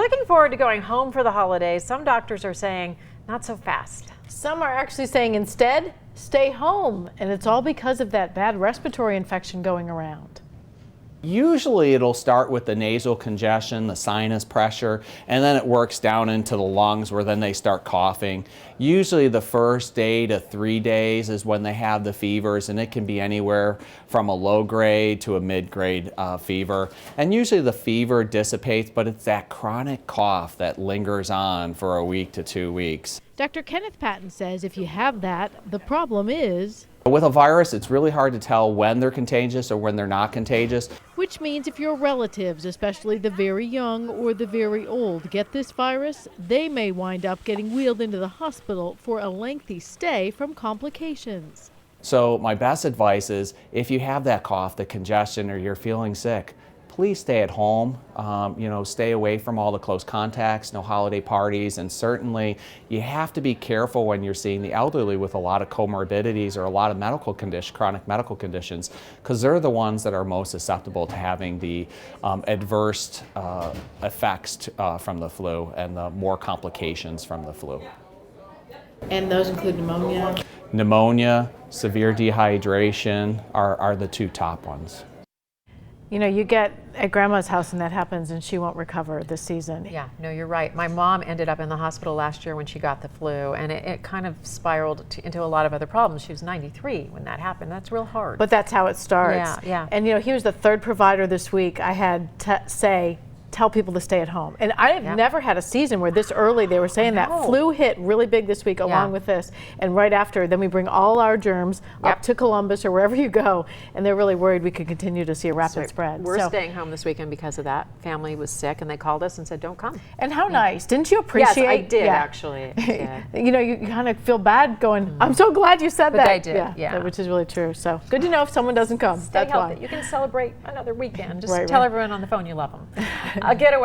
looking forward to going home for the holidays. Some doctors are saying not so fast. Some are actually saying instead, stay home. And it's all because of that bad respiratory infection going around. Usually it'll start with the nasal congestion, the sinus pressure, and then it works down into the lungs where then they start coughing. Usually the first day to 3 days is when they have the fevers, and it can be anywhere from a low grade to a mid-grade fever. And usually the fever dissipates, but it's that chronic cough that lingers on for a week to 2 weeks. Dr. Kenneth Patton says if you have that, the problem is... With a virus, it's really hard to tell when they're contagious or when they're not contagious. Which means if your relatives, especially the very young or the very old, get this virus, they may wind up getting wheeled into the hospital for a lengthy stay from complications. So my best advice is if you have that cough, the congestion, or you're feeling sick, please stay at home. Stay away from all the close contacts, no holiday parties, and certainly you have to be careful when you're seeing the elderly with a lot of comorbidities or a lot of chronic medical conditions, because they're the ones that are most susceptible to having the adverse effects from the flu and the more complications from the flu. And those include pneumonia? Pneumonia, severe dehydration are the two top ones. You know, you get at grandma's house and that happens and she won't recover this season. Yeah, no, you're right. My mom ended up in the hospital last year when she got the flu, and it kind of spiraled into a lot of other problems. She was 93 when that happened. That's real hard. But that's how it starts. Yeah, yeah. And you know, he was the third provider this week I had to tell people to stay at home. And I've never had a season where this early they were saying that flu hit really big this week along with this. And right after, then we bring all our germs up to Columbus or wherever you go. And they're really worried we could continue to see a rapid spread. We're staying home this weekend because of that. Family was sick and they called us and said, don't come. And how nice. Didn't you appreciate? Yes, I did actually. Yeah. You know, you kind of feel bad going, I'm so glad you said that. But I did, yeah. Which is really true. So good to know if someone doesn't come. Stay healthy. You can celebrate another weekend. Just tell everyone on the phone you love them. A getaway.